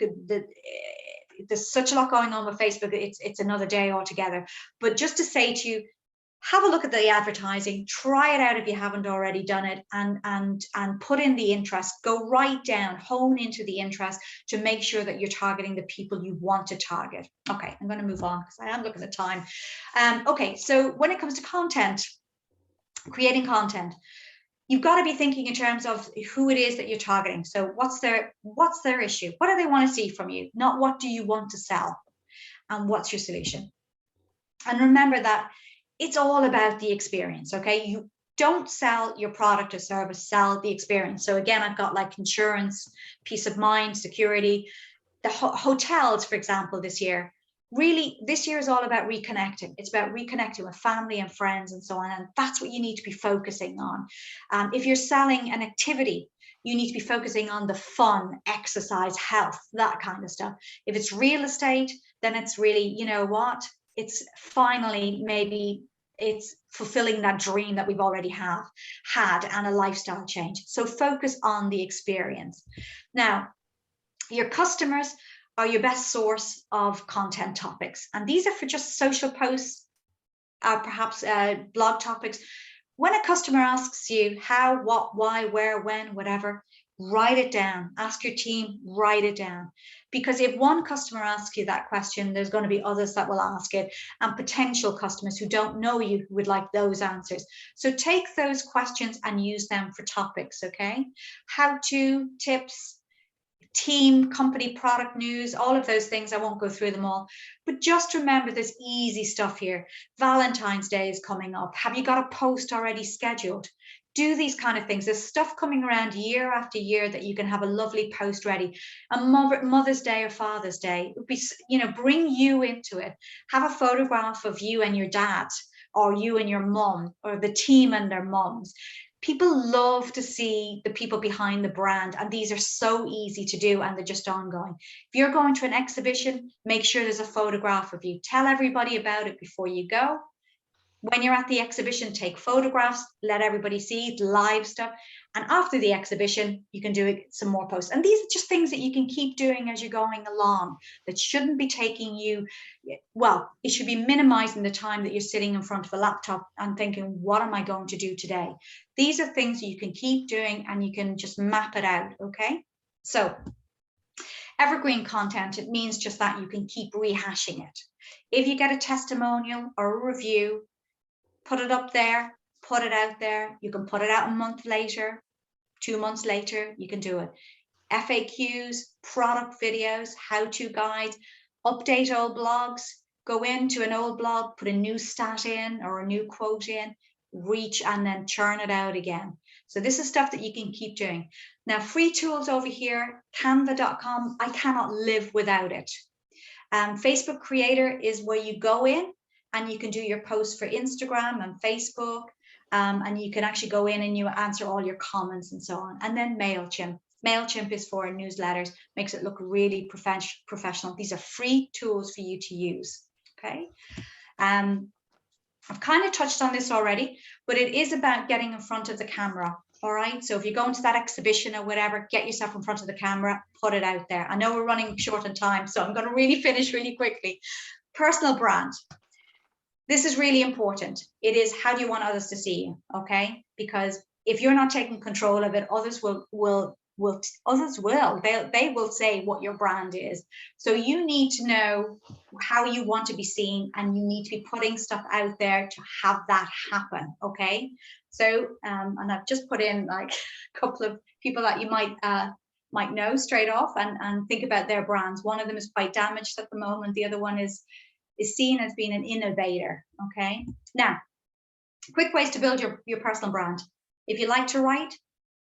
Speaker 2: there's such a lot going on with Facebook. It's another day altogether. But just to say to you, have a look at the advertising, try it out if you haven't already done it, and put in the interest. Go right down, hone into the interest to make sure that you're targeting the people you want to target. Okay, I'm going to move on because I am looking at time. Okay, so when it comes to content, creating content, you've got to be thinking in terms of who it is that you're targeting. So what's their issue? What do they want to see from you? Not what do you want to sell, and what's your solution? And remember that it's all about the experience, okay? You don't sell your product or service, sell the experience. So again, I've got like insurance, peace of mind, security. The hotels, for example, this year is all about reconnecting. It's about reconnecting with family and friends and so on. And that's what you need to be focusing on. If you're selling an activity, you need to be focusing on the fun, exercise, health, that kind of stuff. If it's real estate, then it's really, you know what? It's finally maybe it's fulfilling that dream that we've already had and a lifestyle change. So focus on the experience. Now, your customers are your best source of content topics. And these are for just social posts, perhaps blog topics. When a customer asks you how, what, why, where, when, whatever, write it down. Ask your team, write it down. Because if one customer asks you that question, there's going to be others that will ask it, and potential customers who don't know you who would like those answers. So take those questions and use them for topics, okay? How-to, tips, team, company, product news, all of those things. I won't go through them all, but just remember there's easy stuff here. Valentine's Day is coming up. Have you got a post already scheduled? Do these kind of things. There's stuff coming around year after year that you can have a lovely post ready. And Mother's Day or Father's Day, it would be, you know, bring you into it. Have a photograph of you and your dad, or you and your mom, or the team and their moms. People love to see the people behind the brand, and these are so easy to do, and they're just ongoing. If you're going to an exhibition, make sure there's a photograph of you. Tell everybody about it before you go. When you're at the exhibition, take photographs, let everybody see live stuff. And after the exhibition, you can do some more posts. And these are just things that you can keep doing as you're going along. That shouldn't be taking you, well, it should be minimizing the time that you're sitting in front of a laptop and thinking, what am I going to do today? These are things you can keep doing, and you can just map it out, okay? So evergreen content, it means just that you can keep rehashing it. If you get a testimonial or a review, put it up there, put it out there. You can put it out a month later, 2 months later, you can do it. FAQs, product videos, how-to guides, update old blogs, go into an old blog, put a new stat in or a new quote in, reach, and then churn it out again. So this is stuff that you can keep doing. Now, free tools over here, canva.com, I cannot live without it. Facebook Creator is where you go in and you can do your posts for Instagram and Facebook, and you can actually go in and you answer all your comments and so on. And then MailChimp. MailChimp is for newsletters, makes it look really professional. These are free tools for you to use, okay? I've kind of touched on this already, but it is about getting in front of the camera, all right? So if you're going to that exhibition or whatever, get yourself in front of the camera, put it out there. I know we're running short on time, so I'm going to really finish really quickly. Personal brand. This is really important. It is, how do you want others to see you, okay? Because if you're not taking control of it, others will they will say what your brand is. So you need to know how you want to be seen, and you need to be putting stuff out there to have that happen, okay? So and I've just put in like a couple of people that you might know straight off and think about their brands. One of them is quite damaged at the moment. The other one is is seen as being an innovator. Okay. Now, quick ways to build your personal brand. If you like to write,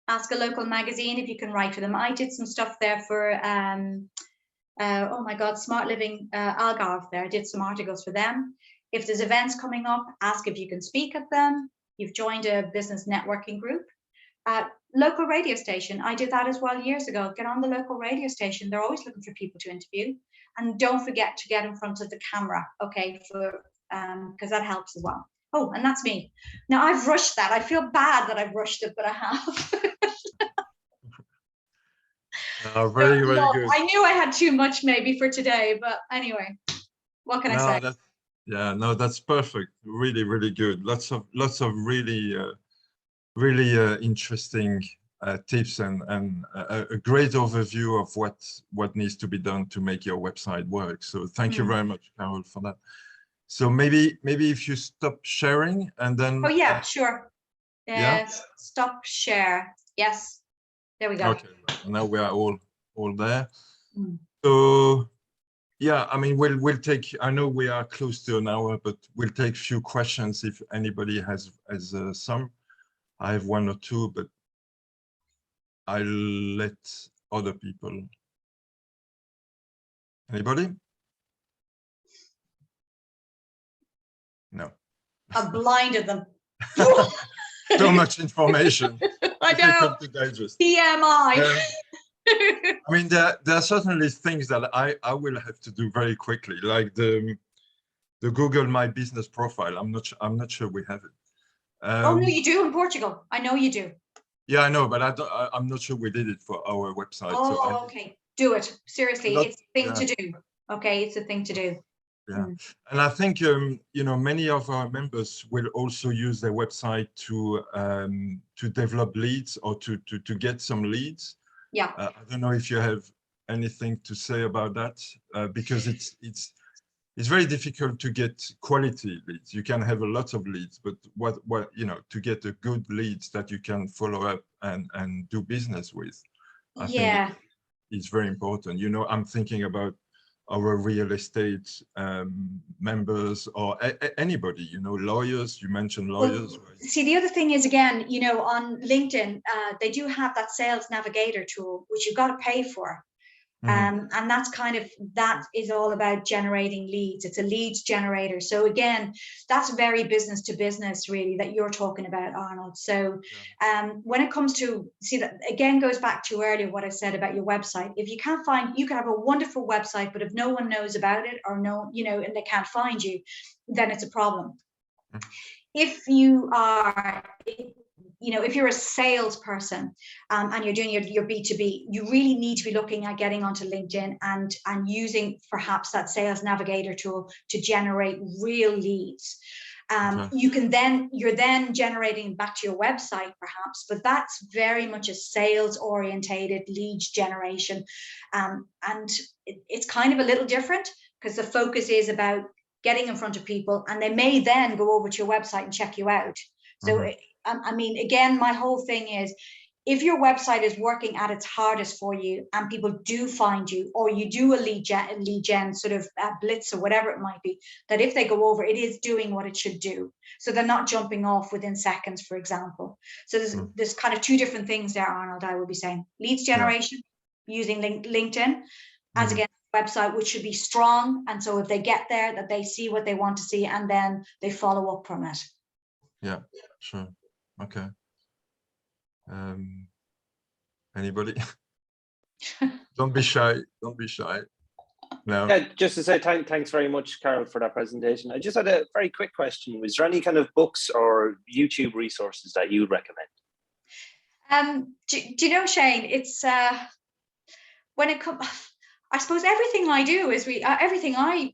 Speaker 2: ask a local magazine if you can write for them. I did some stuff there for, oh my God, Smart Living Algarve there. I did some articles for them. If there's events coming up, ask if you can speak at them. You've joined a business networking group. Local radio station, I did that as well years ago. Get on the local radio station. They're always looking for people to interview. And don't forget to get in front of the camera, okay, for because that helps as well. Oh, and that's me. Now I've rushed that. I feel bad that I've rushed it, but I have.
Speaker 1: Very, very good.
Speaker 2: I knew I had too much maybe for today, but anyway, what can I say?
Speaker 1: Yeah, no, that's perfect. Really, really good. Lots of really interesting tips and a great overview of what needs to be done to make your website work. So thank you very much, Carole, for that. So maybe if you stop sharing and then.
Speaker 2: Oh yeah, sure.
Speaker 1: Yeah.
Speaker 2: Stop share. Yes. There we go.
Speaker 1: Okay. Now we are all there. So. Yeah, I mean, we'll take, I know we are close to an hour, but we'll take a few questions if anybody has some. I have one or two, but I'll let other people. Anybody? No.
Speaker 2: I've blinded them.
Speaker 1: So much information.
Speaker 2: I know.
Speaker 1: To digest.
Speaker 2: TMI.
Speaker 1: I mean, there are certainly things that I will have to do very quickly, like the Google My Business profile. I'm not sure we have it.
Speaker 2: Oh no, you do in Portugal. I know you do.
Speaker 1: Yeah, I know, but I'm not sure we did it for our website.
Speaker 2: Oh,
Speaker 1: so
Speaker 2: okay. Do it. Seriously, it's a thing to do. Okay, it's a thing to do.
Speaker 1: Yeah, and I think many of our members will also use their website to develop leads or to get some leads.
Speaker 2: Yeah.
Speaker 1: I don't know if you have anything to say about that, because it's very difficult to get quality leads. You can have a lot of leads, but what to get a good leads that you can follow up and do business with, I think it's very important. I'm thinking about our real estate members or anybody, lawyers. You mentioned lawyers.
Speaker 2: Well, right? See, the other thing is, again, on LinkedIn, they do have that sales navigator tool, which you've got to pay for. And that is all about generating leads. It's a leads generator. So again, that's very business to business, really, that you're talking about, Arnold. So when it comes to, see, that again goes back to earlier what I said about your website. If you can't find, you can have a wonderful website, but if no one knows about it or and they can't find you, then it's a problem. If you are, if you're a salesperson and you're doing your B2B, you really need to be looking at getting onto LinkedIn and using perhaps that sales navigator tool to generate real leads. You're then generating back to your website perhaps, but that's very much a sales orientated leads generation. And it's kind of a little different because the focus is about getting in front of people, and they may then go over to your website and check you out. So I mean, again, my whole thing is, if your website is working at its hardest for you and people do find you, or you do a lead gen sort of blitz or whatever it might be, that if they go over, it is doing what it should do. So they're not jumping off within seconds, for example. So there's kind of two different things there, Arnold, I would be saying. Leads generation using LinkedIn as again, website, which should be strong. And so if they get there, that they see what they want to see, and then they follow up from it.
Speaker 1: Yeah, sure. Okay. Anybody? Don't be shy. Don't be shy. No.
Speaker 3: Yeah, just to say thanks very much, Carole, for that presentation. I just had a very quick question. Was there any kind of books or YouTube resources that you would recommend?
Speaker 2: Do you know, Shane, it's when it comes, I suppose everything I do is everything I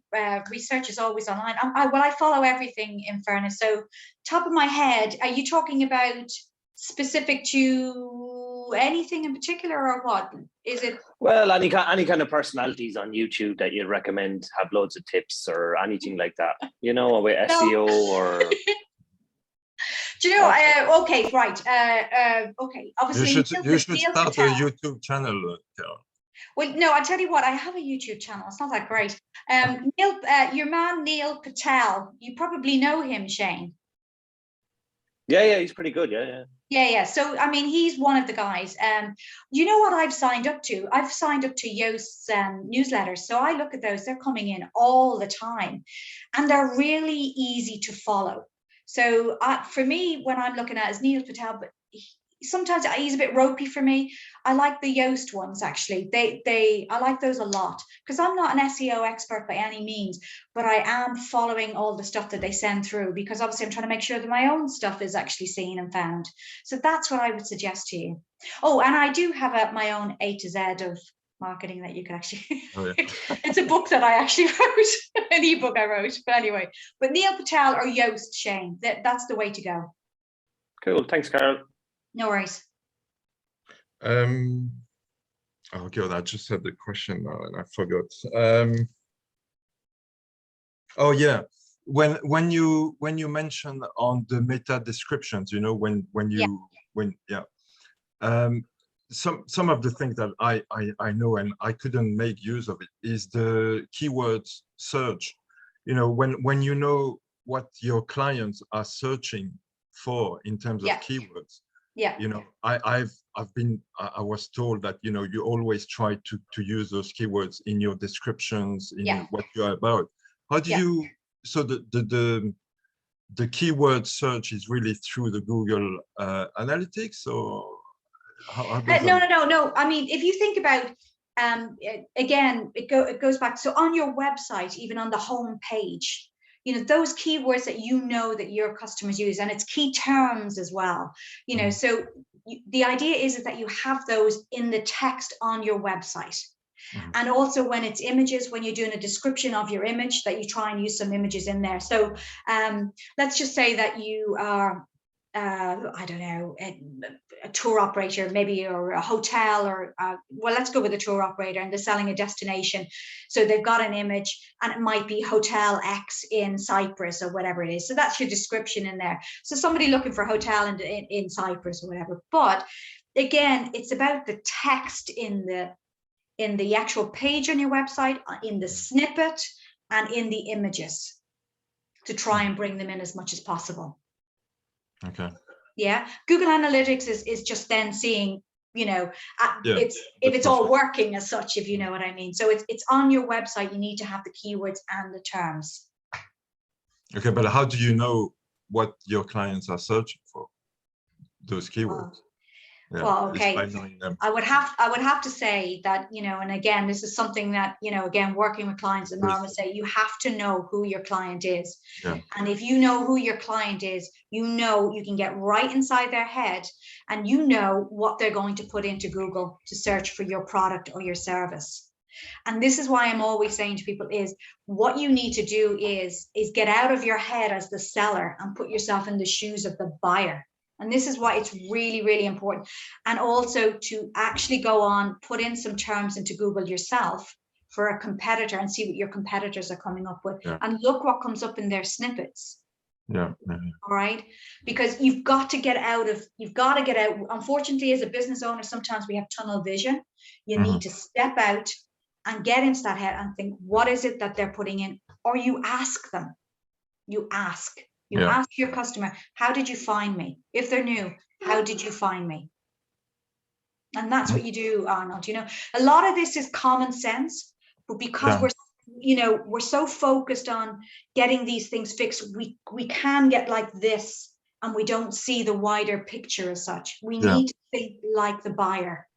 Speaker 2: research is always online. I follow everything, in fairness. So top of my head, are you talking about specific to anything in particular, or what is it?
Speaker 3: Well, any kind of personalities on YouTube that you'd recommend have loads of tips or anything like that, with SEO or...
Speaker 2: Do you know, okay, right. Okay, obviously
Speaker 1: you should start a YouTube channel, Carole.
Speaker 2: Well, no, I tell you what, I have a YouTube channel. It's not that great. Your man, Neil Patel, you probably know him, Shane.
Speaker 3: Yeah, he's pretty good. Yeah.
Speaker 2: So, I mean, he's one of the guys. You know what I've signed up to? I've signed up to Yost's newsletters. So I look at those, they're coming in all the time and they're really easy to follow. So for me, when I'm looking at is Neil Patel, but sometimes he's a bit ropey for me. I like the Yoast ones, actually. I like those a lot because I'm not an SEO expert by any means, but I am following all the stuff that they send through because obviously I'm trying to make sure that my own stuff is actually seen and found. So that's what I would suggest to you. Oh, and I do have my own A to Z of marketing that you can actually, it's a book that I actually wrote, an ebook I wrote, but anyway, but Neil Patel or Yoast, Shane, that's the way to go.
Speaker 3: Cool, thanks, Carole.
Speaker 2: No worries.
Speaker 1: Oh God, I just had the question now and I forgot. Oh yeah, when you mentioned on the meta descriptions, you know, when some of the things that I know and I couldn't make use of it is the keywords search. You know, when you know what your clients are searching for in terms of keywords. Yeah. You know, I was told that, you know, you always try to use those keywords in your descriptions, in what you're about. How do you, so the keyword search is really through the Google Analytics, or how does
Speaker 2: no. I mean, if you think about, again, it goes back. So on your website, even on the home page, you know, those keywords that you know that your customers use, and it's key terms as well, you know, so the idea is that you have those in the text on your website. And also when it's images, when you're doing a description of your image, that you try and use some images in there. So let's just say that you are, I don't know, a tour operator, maybe, or a hotel, or well, let's go with a tour operator, and they're selling a destination. So they've got an image and it might be Hotel X in Cyprus or whatever it is. So that's your description in there. So somebody looking for a hotel in Cyprus or whatever. But again, it's about the text in the actual page on your website, in the snippet, and in the images, to try and bring them in as much as possible.
Speaker 1: Okay.
Speaker 2: Yeah, Google Analytics is just then seeing, you know, if it's all working as such, if you know what I mean. So it's on your website. You need to have the keywords and the terms.
Speaker 1: Okay, but how do you know what your clients are searching for? Those keywords.
Speaker 2: Well, okay, I would have to say that, you know, and again, this is something that, you know, again, working with clients, and I would say you have to know who your client is. And if you know who your client is, you know, you can get right inside their head and you know what they're going to put into Google to search for your product or your service. And this is why I'm always saying to people is what you need to do is get out of your head as the seller and put yourself in the shoes of the buyer. And this is why it's really, really important. And also to actually go on, put in some terms into Google yourself for a competitor and see what your competitors are coming up with. And look what comes up in their snippets. All right. Because you've got to get out. Unfortunately, as a business owner, sometimes we have tunnel vision. You need to step out and get into that head and think, what is it that they're putting in? Or you ask them. You ask your customer, how did you find me? If they're new, how did you find me? And that's what you do, Arnold. You know, a lot of this is common sense, but because we're so focused on getting these things fixed, we can get like this and we don't see the wider picture as such. We need to think like the buyer.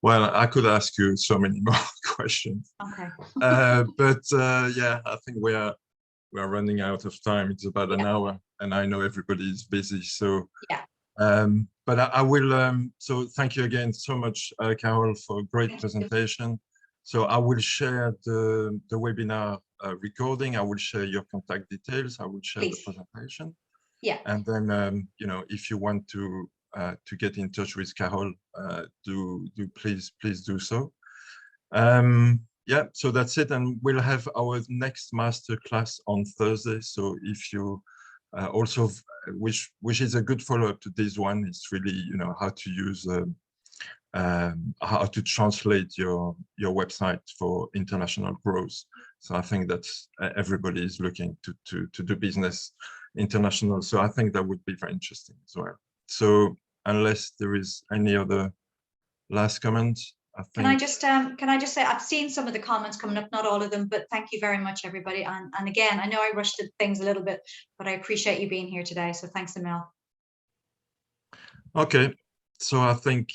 Speaker 1: Well, I could ask you so many more questions.
Speaker 2: Okay.
Speaker 1: But I think we're running out of time. It's about an hour, and I know everybody is busy. So, but I will. So, thank you again so much, Carole, for a great presentation. So, I will share the webinar recording. I will share your contact details. I will share the presentation. And then, you know, if you want to get in touch with Carole, please do so. So that's it, and we'll have our next master class on Thursday. So if you also, which is a good follow-up to this one, it's really, you know, how to use how to translate your website for international growth. So I think that everybody is looking to do business international. So I think that would be very interesting as well. So unless there is any other last comment, I think.
Speaker 2: Can I just say, I've seen some of the comments coming up, not all of them, but thank you very much, everybody. And again, I know I rushed things a little bit, but I appreciate you being here today. So thanks, Emil.
Speaker 1: Okay, so I think